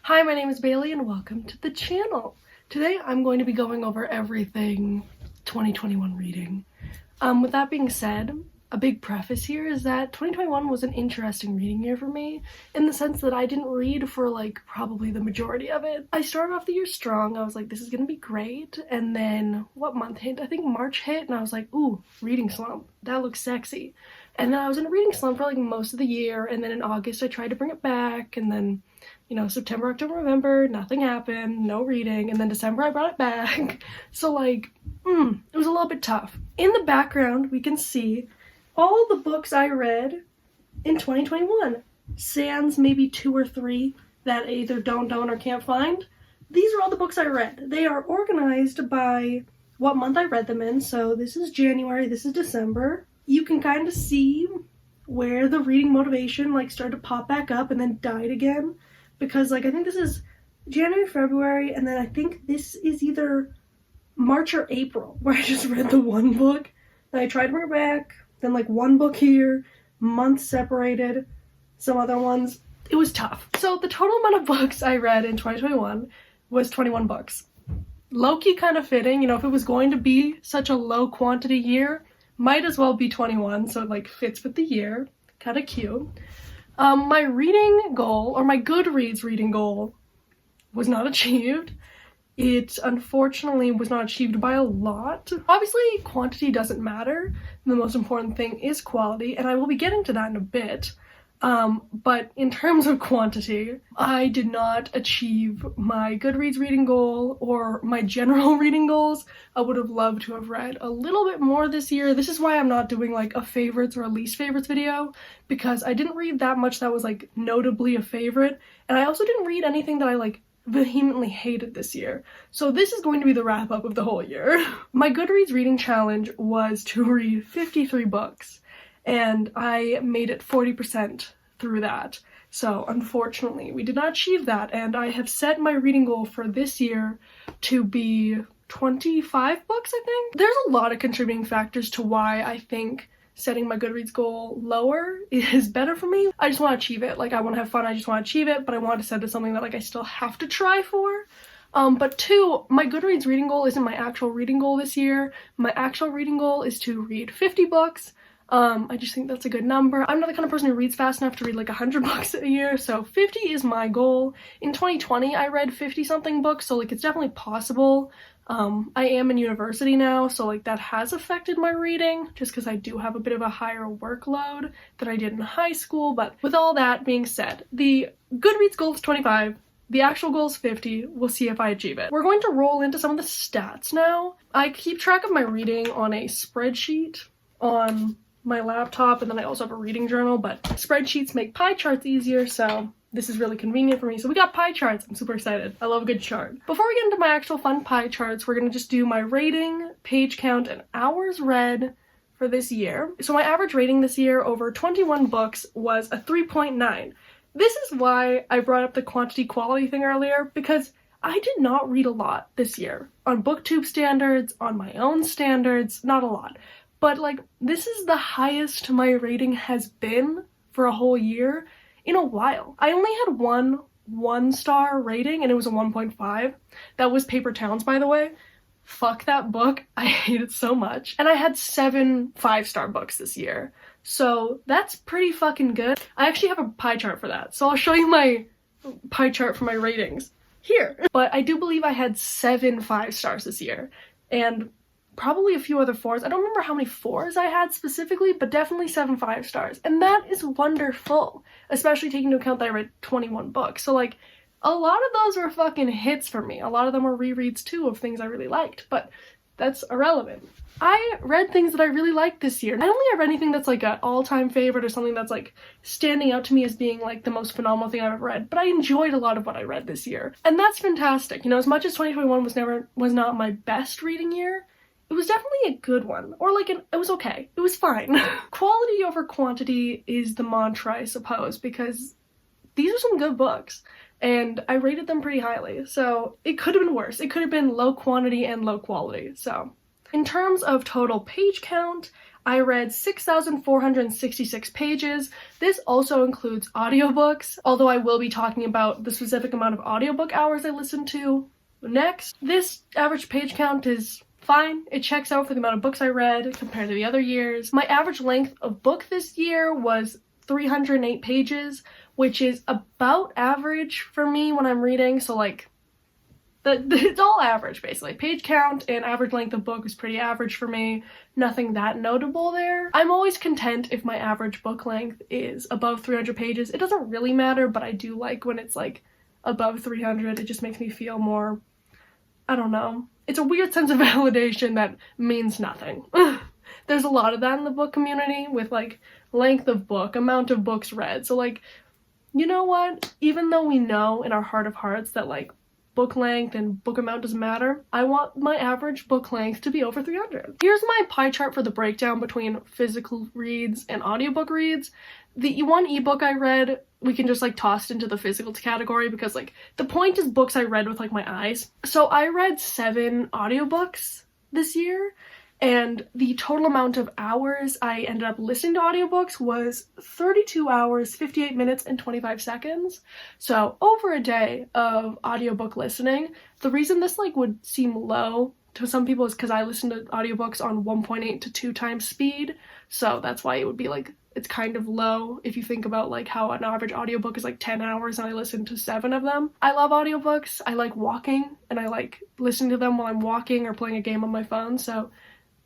Hi, my name is Bailey and welcome to the channel. Today I'm going to be going over everything 2021 reading. With that being said, a big preface here is that 2021 was an interesting reading year for me in the sense that I didn't read for probably the majority of it. I started off the year strong. I was like, this is gonna be great. And then what month hit? I think March hit and I was like, ooh, reading slump. That looks sexy. And then I was in a reading slump for most of the year, and then in August I tried to bring it back, and then September, October, November, nothing happened, no reading, and then December I brought it back. So it was a little bit tough. In the background, we can see all the books I read in 2021. Sans maybe 2 or 3 that I either don't or can't find. These are all the books I read. They are organized by what month I read them in. So this is January, this is December. You can kind of see where the reading motivation started to pop back up and then died again. Because I think this is January, February, and then I think this is either March or April where I just read the one book. Then I tried to bring it back, then one book here, months separated, some other ones. It was tough. So the total amount of books I read in 2021 was 21 books. Low-key kind of fitting, if it was going to be such a low quantity year, might as well be 21, so it fits with the year. Kind of cute. My reading goal, or my Goodreads reading goal, was not achieved. It unfortunately was not achieved by a lot. Obviously, quantity doesn't matter. The most important thing is quality, and I will be getting to that in a bit. But in terms of quantity, I did not achieve my Goodreads reading goal or my general reading goals. I would have loved to have read a little bit more this year. This is why I'm not doing a favorites or a least favorites video, because I didn't read that much that was notably a favorite, and I also didn't read anything that I vehemently hated this year. So this is going to be the wrap up of the whole year. My Goodreads reading challenge was to read 53 books. And I made it 40% through that. So unfortunately, we did not achieve that, and I have set my reading goal for this year to be 25 books, I think. There's a lot of contributing factors to why I think setting my Goodreads goal lower is better for me. I just want to achieve it. I want to have fun, I just want to achieve it, but I want to set it as something that I still have to try for. But 2, my Goodreads reading goal isn't my actual reading goal this year. My actual reading goal is to read 50 books. I just think that's a good number. I'm not the kind of person who reads fast enough to read 100 books a year, so 50 is my goal. In 2020, I read 50-something books, so it's definitely possible. I am in university now, so that has affected my reading, just because I do have a bit of a higher workload than I did in high school. But with all that being said, the Goodreads goal is 25. The actual goal is 50. We'll see if I achieve it. We're going to roll into some of the stats now. I keep track of my reading on a spreadsheet on my laptop, and then I also have a reading journal, but spreadsheets make pie charts easier, so this is really convenient for me. So we got pie charts. I'm super excited. I love a good chart. Before we get into my actual fun pie charts, we're gonna just do my rating, page count, and hours read for this year. So my average rating this year over 21 books was a 3.9. This is why I brought up the quantity quality thing earlier, because I did not read a lot this year. On BookTube standards, on my own standards, not a lot. But this is the highest my rating has been for a whole year in a while. I only had one 1-star rating, and it was a 1.5. That was Paper Towns, by the way. Fuck that book. I hate it so much. And I had 7 5-star books this year. So that's pretty fucking good. I actually have a pie chart for that. So I'll show you my pie chart for my ratings here. But I do believe I had 7 5-stars this year. And probably a few other 4s. I don't remember how many 4s I had specifically, but definitely 7 5-stars. And that is wonderful, especially taking into account that I read 21 books. So a lot of those were fucking hits for me. A lot of them were rereads too of things I really liked, but that's irrelevant. I read things that I really liked this year. I don't think I read anything that's an all-time favorite or something that's standing out to me as being the most phenomenal thing I've ever read, but I enjoyed a lot of what I read this year. And that's fantastic. As much as 2021 was not my best reading year, it was definitely a good one, or it was okay. It was fine. Quality over quantity is the mantra, I suppose, because these are some good books, and I rated them pretty highly, so it could have been worse. It could have been low quantity and low quality, so. In terms of total page count, I read 6,466 pages. This also includes audiobooks, although I will be talking about the specific amount of audiobook hours I listened to next. This average page count is fine. It checks out for the amount of books I read compared to the other years. My average length of book this year was 308 pages, which is about average for me when I'm reading, so like it's all average basically. Page count and average length of book is pretty average for me. Nothing that notable there. I'm always content if my average book length is above 300 pages. It doesn't really matter, but I do like when it's like above 300. It just makes me feel more, I don't know. It's a weird sense of validation that means nothing. There's a lot of that in the book community with like length of book, amount of books read. So like, you know what? Even though we know in our heart of hearts that like book length and book amount doesn't matter, I want my average book length to be over 300. Here's my pie chart for the breakdown between physical reads and audiobook reads. The one ebook I read, we can just like toss into the physical category because like the point is books I read with like my eyes. So I read 7 audiobooks this year, and the total amount of hours I ended up listening to audiobooks was 32 hours, 58 minutes, and 25 seconds. So over a day of audiobook listening. The reason this like would seem low to some people is because I listen to audiobooks on 1.8 to 2 times speed. So that's why it would be like, it's kind of low if you think about like how an average audiobook is like 10 hours and I listen to 7 of them. I love audiobooks. I like walking and I like listening to them while I'm walking or playing a game on my phone. So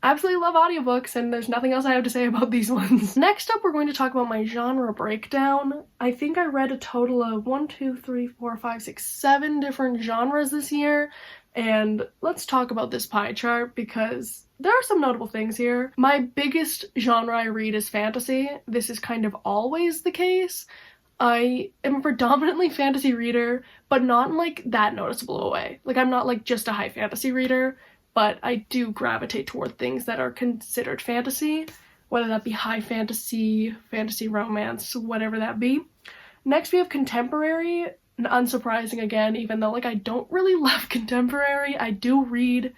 absolutely love audiobooks, and there's nothing else I have to say about these ones. Next up, we're going to talk about my genre breakdown. I think I read a total of 7 different genres this year, and let's talk about this pie chart because there are some notable things here. My biggest genre I read is fantasy. This is kind of always the case. I am a predominantly fantasy reader, but not in like that noticeable a way. Like I'm not like just a high fantasy reader, but I do gravitate toward things that are considered fantasy, whether that be high fantasy, fantasy romance, whatever that be. Next we have contemporary, and unsurprising again, even though like I don't really love contemporary, I do read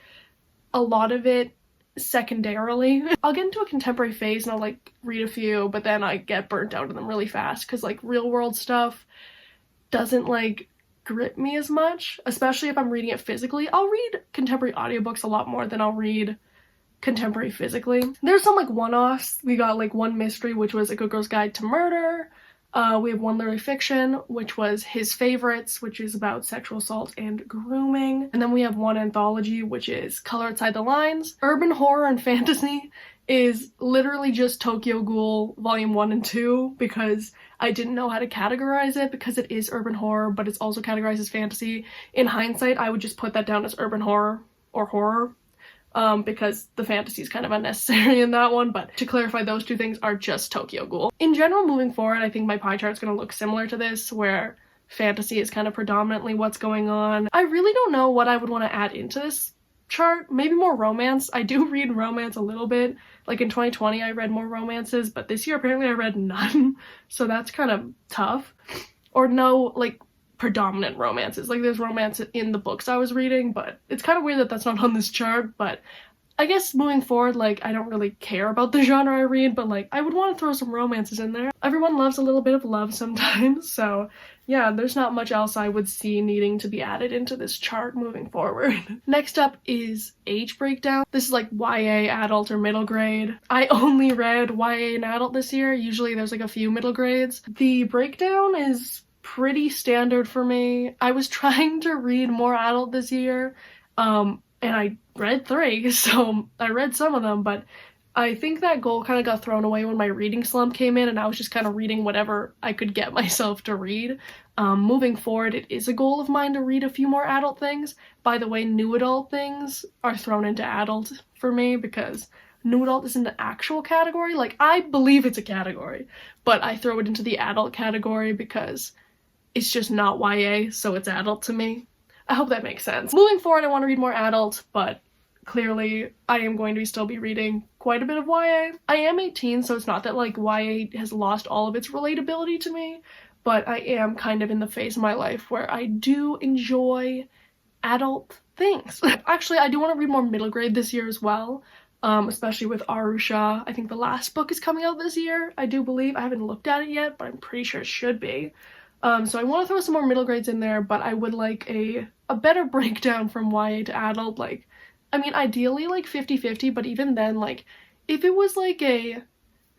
a lot of it secondarily. I'll get into a contemporary phase and I'll like read a few, but then I get burnt out of them really fast because like real world stuff doesn't like grip me as much, especially if I'm reading it physically. I'll read contemporary audiobooks a lot more than I'll read contemporary physically. There's some like one-offs. We got like one mystery, which was A Good Girl's Guide to Murder. We have one literary fiction, which was His Favorites, which is about sexual assault and grooming. And then we have one anthology, which is Color Outside the Lines. Urban horror and fantasy is literally just Tokyo Ghoul Volume 1 and 2 because I didn't know how to categorize it because it is urban horror, but it's also categorized as fantasy. In hindsight, I would just put that down as urban horror or horror because the fantasy is kind of unnecessary in that one, but to clarify, those two things are just Tokyo Ghoul. In general, moving forward, I think my pie chart is going to look similar to this, where fantasy is kind of predominantly what's going on. I really don't know what I would want to add into this chart. Maybe more romance. I do read romance a little bit. Like in 2020 I read more romances, but this year apparently I read none, so that's kind of tough. Or no like predominant romances. Like there's romance in the books I was reading, but it's kind of weird that that's not on this chart. But I guess moving forward, like I don't really care about the genre I read, but like I would want to throw some romances in there. Everyone loves a little bit of love sometimes, so yeah, there's not much else I would see needing to be added into this chart moving forward. Next up is age breakdown. This is like YA, adult, or middle grade. I only read YA and adult this year. Usually there's like a few middle grades. The breakdown is pretty standard for me. I was trying to read more adult this year, and I read 3, so I read some of them, but I think that goal kind of got thrown away when my reading slump came in and I was just kind of reading whatever I could get myself to read. Moving forward, it is a goal of mine to read a few more adult things. By the way, new adult things are thrown into adult for me because new adult isn't an actual category. Like, I believe it's a category, but I throw it into the adult category because it's just not YA, so it's adult to me. I hope that makes sense. Moving forward, I want to read more adult, but clearly I am going to still be reading quite a bit of YA. I am 18, so it's not that like YA has lost all of its relatability to me, but I am kind of in the phase of my life where I do enjoy adult things. Actually, I do want to read more middle grade this year as well. especially with Arusha. I think the last book is coming out this year, I do believe. I haven't looked at it yet, but I'm pretty sure it should be. So I want to throw some more middle grades in there, but I would like a better breakdown from YA to adult. Like, I mean, ideally like 50-50, but even then, like, if it was like a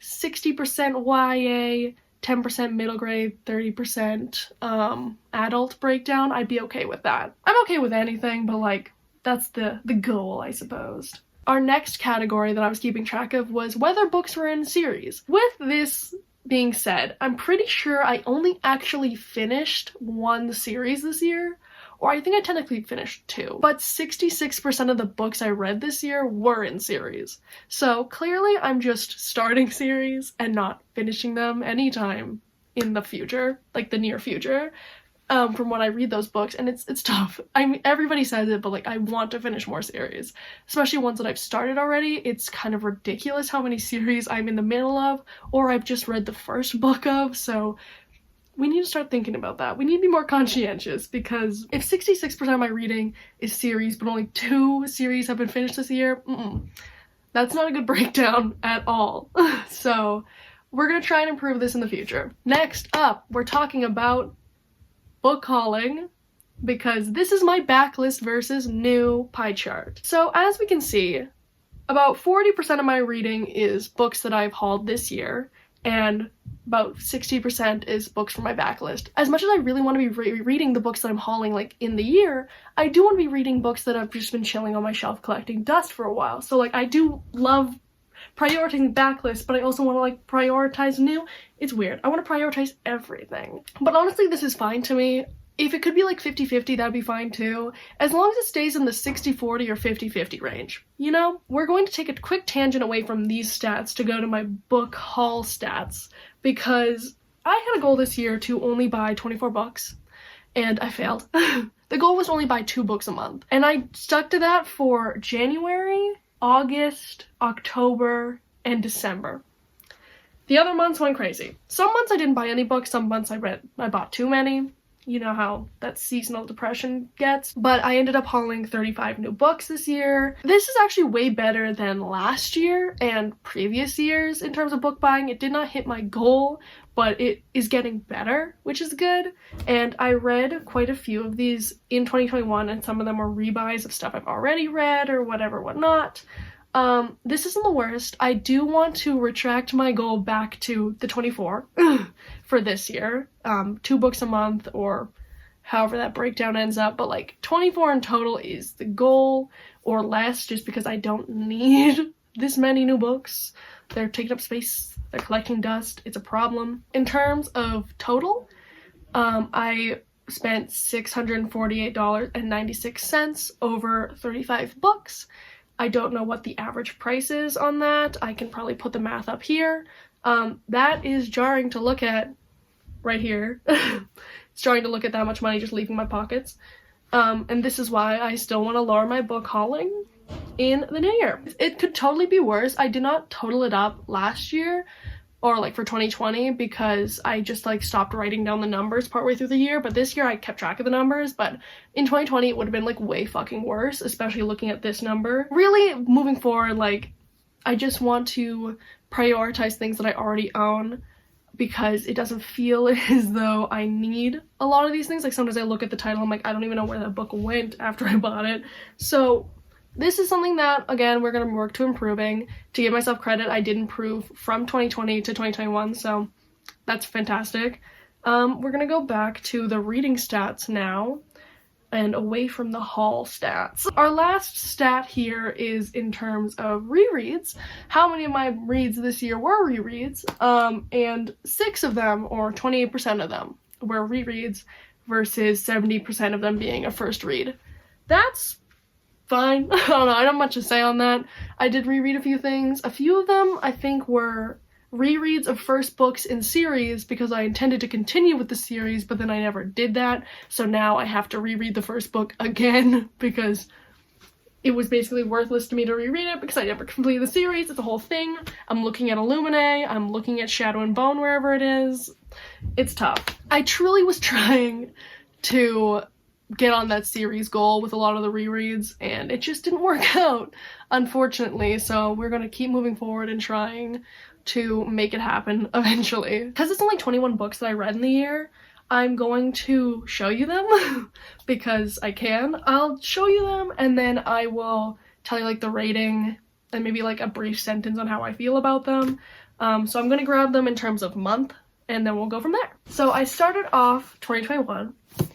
60% YA, 10% middle grade, 30% adult breakdown, I'd be okay with that. I'm okay with anything, but like, that's the goal, I suppose. Our next category that I was keeping track of was whether books were in series. With this being said, I'm pretty sure I only actually finished one series this year, or I think I technically finished 2, but 66% of the books I read this year were in series. So clearly I'm just starting series and not finishing them anytime in the future, like the near future, from when I read those books, and it's tough. I mean, everybody says it, but like, I want to finish more series, especially ones that I've started already. It's kind of ridiculous how many series I'm in the middle of, or I've just read the first book of, so we need to start thinking about that. We need to be more conscientious, because if 66% of my reading is series, but only 2 series have been finished this year, that's not a good breakdown at all. So we're gonna try and improve this in the future. Next up, we're talking about book hauling, because this is my backlist versus new pie chart. So as we can see, about 40% of my reading is books that I've hauled this year, and about 60% is books from my backlist. As much as I really want to be reading the books that I'm hauling like in the year, I do want to be reading books that have just been chilling on my shelf collecting dust for a while. So like, I do love prioritizing backlist, but I also want to like prioritize new. It's weird. I want to prioritize everything. But honestly, this is fine to me. If it could be like 50-50, that'd be fine too. As long as it stays in the 60-40 or 50-50 range. You know? We're going to take a quick tangent away from these stats to go to my book haul stats, because I had a goal this year to only buy 24 books, and I failed. The goal was to only buy 2 books a month, and I stuck to that for January, August, October, and December. The other months went crazy. Some months I didn't buy any books, some months I bought too many. You know how that seasonal depression gets. But I ended up hauling 35 new books this year. This is actually way better than last year and previous years in terms of book buying. It did not hit my goal, but it is getting better, which is good. And I read quite a few of these in 2021, and some of them were rebuys of stuff I've already read or whatnot. This isn't the worst. I do want to retract my goal back to the 24 for this year. 2 books a month, or however that breakdown ends up, but like 24 in total is the goal, or less, just because I don't need this many new books. They're taking up space, they're collecting dust, it's a problem. In terms of total, I spent $648.96 over 35 books. I don't know what the average price is on that. I can probably put the math up here. That is jarring to look at right here. It's jarring to look at that much money just leaving my pockets. And this is why I still want to lower my book hauling in the new year. It could totally be worse. I did not total it up last year, or like for 2020, because I just like stopped writing down the numbers partway through the year. But this year I kept track of the numbers, but in 2020 it would have been like way fucking worse, especially looking at this number. Really, moving forward, like, I just want to prioritize things that I already own, because it doesn't feel as though I need a lot of these things. Like, sometimes I look at the title, I'm like, I don't even know where that book went after I bought it. So this is something that, again, we're going to work to improving. To give myself credit, I did improve from 2020 to 2021, so that's fantastic. We're going to go back to the reading stats now, and away from the haul stats. Our last stat here is in terms of rereads. How many of my reads this year were rereads? And 6 of them, or 28% of them, were rereads, versus 70% of them being a first read. That's fine. I don't know, I don't have much to say on that. I did reread a few things. A few of them, I think, were rereads of first books in series, because I intended to continue with the series, but then I never did that. So now I have to reread the first book again, because it was basically worthless to me to reread it, because I never completed the series. It's a whole thing. I'm looking at Illuminae, I'm looking at Shadow and Bone, wherever it is. It's tough. I truly was trying to get on that series goal with a lot of the rereads, and it just didn't work out, unfortunately, so we're gonna keep moving forward and trying to make it happen eventually. Because it's only 21 books that I read in the year, I'm going to show you them because I can. I'll show you them and then I will tell you like the rating and maybe like a brief sentence on how I feel about them. So I'm gonna grab them in terms of month and then we'll go from there. So I started off 2021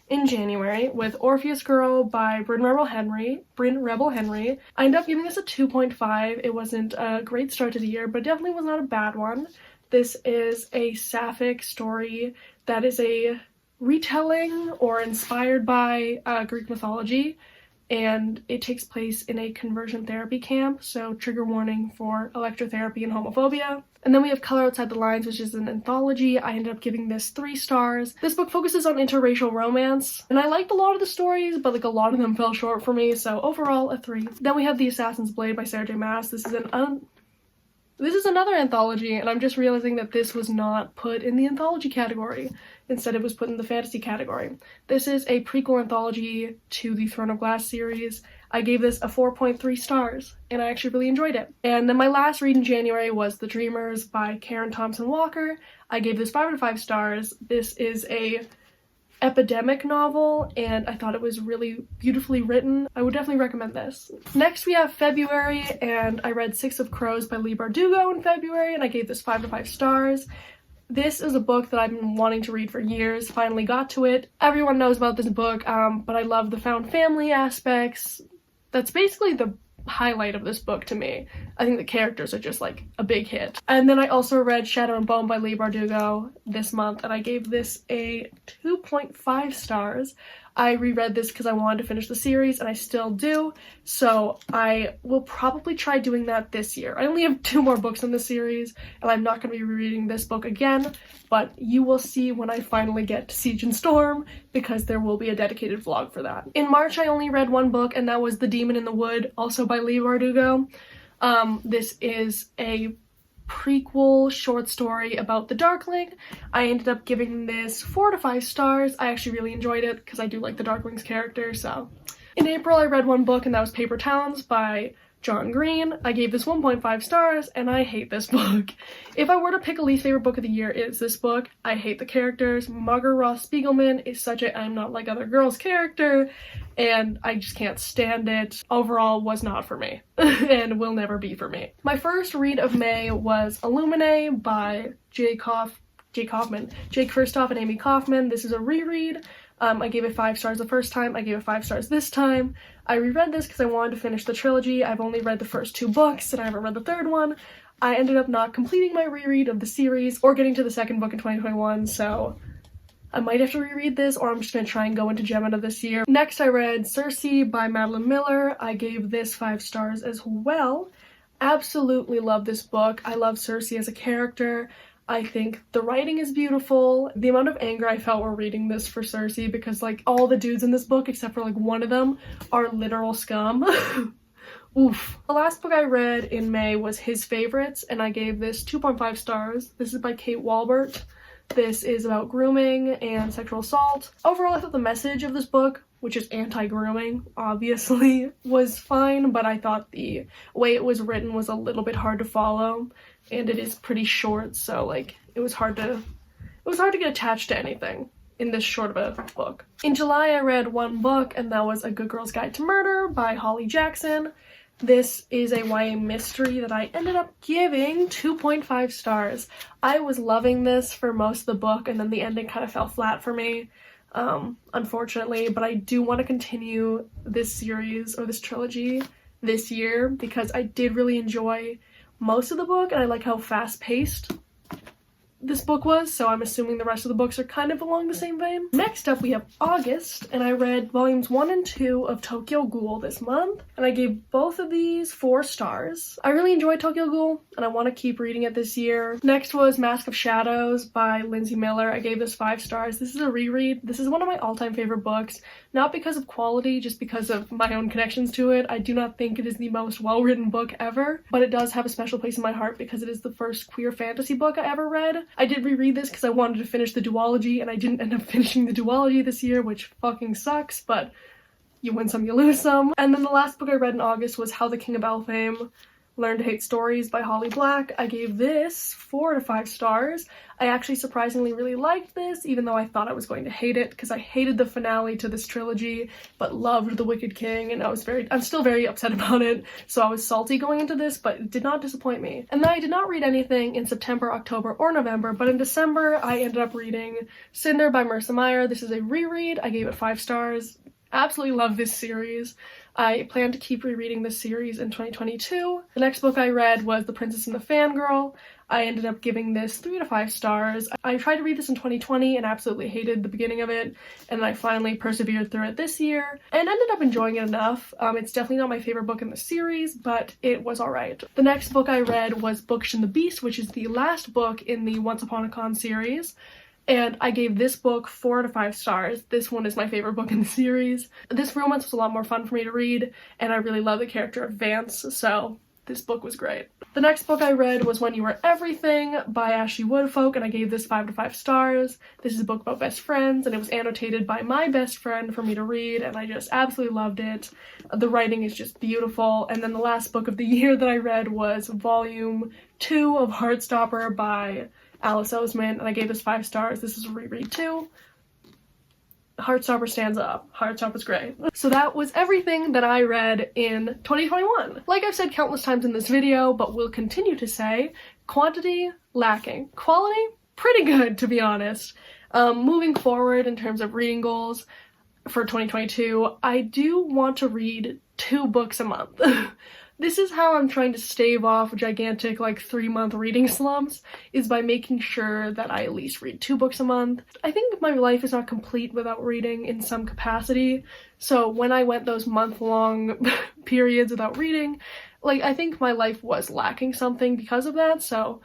in January with Orpheus Girl by Bryn Rebel Henry. I ended up giving this a 2.5. It wasn't a great start to the year, but definitely was not a bad one. This is a sapphic story that is a retelling or inspired by Greek mythology, and it takes place in a conversion therapy camp, so trigger warning for electrotherapy and homophobia. And then we have Color Outside the Lines, which is an anthology. I ended up giving this 3 stars. This book focuses on interracial romance, and I liked a lot of the stories, but like a lot of them fell short for me, so overall a 3. Then we have The Assassin's Blade by Sarah J. Maas. This is another anthology, and I'm just realizing that this was not put in the anthology category. Instead, it was put in the fantasy category. This is a prequel anthology to the Throne of Glass series. I gave this a 4.3 stars, and I actually really enjoyed it. And then my last read in January was The Dreamers by Karen Thompson Walker. I gave this 5 out of 5 stars. This is a epidemic novel, and I thought it was really beautifully written. I would definitely recommend this. Next we have February, and I read Six of Crows by Leigh Bardugo in February, and I gave this 5 out of 5 stars. This is a book that I've been wanting to read for years, finally got to it. Everyone knows about this book, but I love the found family aspects. That's basically the highlight of this book to me. I think the characters are just like a big hit. And then I also read Shadow and Bone by Leigh Bardugo this month, and I gave this a 2.5 stars. I reread this because I wanted to finish the series, and I still do, so I will probably try doing that this year. I only have 2 more books in the series, and I'm not going to be rereading this book again, but you will see when I finally get to Siege and Storm, because there will be a dedicated vlog for that. In March, I only read 1 book, and that was The Demon in the Wood, also by Leigh Bardugo. This is a prequel short story about the Darkling. I ended up giving this 4 out of 5 stars. I actually really enjoyed it because I do like the Darkling's character, so. In April, I read 1 book, and that was Paper Towns by John Green. I gave this 1.5 stars, and I hate this book. If I were to pick a least favorite book of the year, it's this book. I hate the characters. Margaret Ross Spiegelman is such a I'm not like other girls character, and I just can't stand it. Overall, was not for me, and will never be for me. My first read of May was Illuminae by Jake Kristoff and Amy Kaufman. This is a reread. I gave it 5 stars the first time. I gave it 5 stars this time. I reread this because I wanted to finish the trilogy. I've only read the first 2 books, and I haven't read the 3rd one. I ended up not completing my reread of the series or getting to the 2nd book in 2021, so I might have to reread this, or I'm just going to try and go into Gemina this year. Next, I read Circe by Madeline Miller. I gave this 5 stars as well. Absolutely love this book. I love Circe as a character. I think the writing is beautiful. The amount of anger I felt while reading this for Circe, because like all the dudes in this book, except for like one of them, are literal scum. Oof. The last book I read in May was His Favorites, and I gave this 2.5 stars. This is by Kate Walbert. This is about grooming and sexual assault. Overall, I thought the message of this book, which is anti-grooming, obviously, was fine, but I thought the way it was written was a little bit hard to follow, and it is pretty short, so like it was hard to get attached to anything in this short of a book. In July, I read 1 book, and that was A Good Girl's Guide to Murder by Holly Jackson. This is a YA mystery that I ended up giving 2.5 stars. I was loving this for most of the book, and then the ending kind of fell flat for me, unfortunately, but I do want to continue this series, or this trilogy, this year, because I did really enjoy most of the book, and I like how fast-paced this book was, so I'm assuming the rest of the books are kind of along the same vein. Next up, we have August, and I read volumes 1 and 2 of Tokyo Ghoul this month, and I gave both of these 4 stars. I really enjoyed Tokyo Ghoul, and I want to keep reading it this year. Next was Mask of Shadows by Lindsay Miller. I gave this 5 stars. This is a reread. This is one of my all-time favorite books, not because of quality, just because of my own connections to it. I do not think it is the most well-written book ever, but it does have a special place in my heart because it is the first queer fantasy book I ever read. I did reread this because I wanted to finish the duology, and I didn't end up finishing the duology this year, which fucking sucks, but you win some, you lose some. And then the last book I read in August was How the King of Elfame Learned to Hate Stories by Holly Black. I gave this 4 to 5 stars. I actually surprisingly really liked this, even though I thought I was going to hate it, because I hated the finale to this trilogy, but loved The Wicked King, and I'm still very upset about it, so I was salty going into this, but it did not disappoint me. And then I did not read anything in September, October, or November, but in December I ended up reading Cinder by Marissa Meyer. This is a reread. I gave it 5 stars. Absolutely love this series. I plan to keep rereading this series in 2022. The next book I read was The Princess and the Fangirl. I ended up giving this 3 to 5 stars. I tried to read this in 2020 and absolutely hated the beginning of it, and I finally persevered through it this year and ended up enjoying it enough. It's definitely not my favorite book in the series, but it was alright. The next book I read was Bookish and the Beast, which is the last book in the Once Upon a Con series. And I gave this book 4 to 5 stars. This one is my favorite book in the series. This romance was a lot more fun for me to read, and I really love the character of Vance, so this book was great. The next book I read was When You Were Everything by Ashley Woodfolk, and I gave this 5 to 5 stars. This is a book about best friends, and it was annotated by my best friend for me to read, and I just absolutely loved it. The writing is just beautiful. And then the last book of the year that I read was Volume 2 of Heartstopper by Alice Oseman, and I gave this 5 stars. This is a reread too. Heartstopper stands up. Heartstopper's great. So that was everything that I read in 2021. Like I've said countless times in this video, but will continue to say, quantity lacking. Quality, pretty good, to be honest. Moving forward in terms of reading goals for 2022, I do want to read 2 books a month. This is how I'm trying to stave off gigantic, like, 3-month reading slumps, is by making sure that I at least read 2 books a month. I think my life is not complete without reading in some capacity, so when I went those month-long periods without reading, like, I think my life was lacking something because of that, so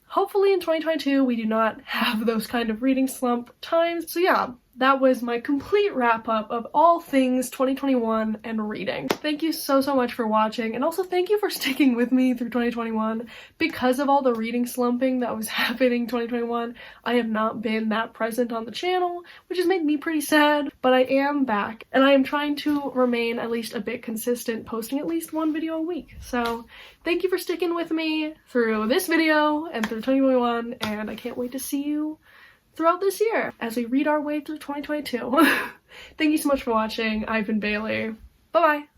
hopefully in 2022 we do not have those kind of reading slump times. So yeah, that was my complete wrap-up of all things 2021 and reading. Thank you so much for watching, and also thank you for sticking with me through 2021. Because of all the reading slumping that was happening in 2021, I have not been that present on the channel, which has made me pretty sad, but I am back, and I am trying to remain at least a bit consistent, posting at least 1 video a week. So thank you for sticking with me through this video and through 2021, and I can't wait to see you throughout this year as we read our way through 2022. Thank you so much for watching. I've been Bailey. Bye-bye.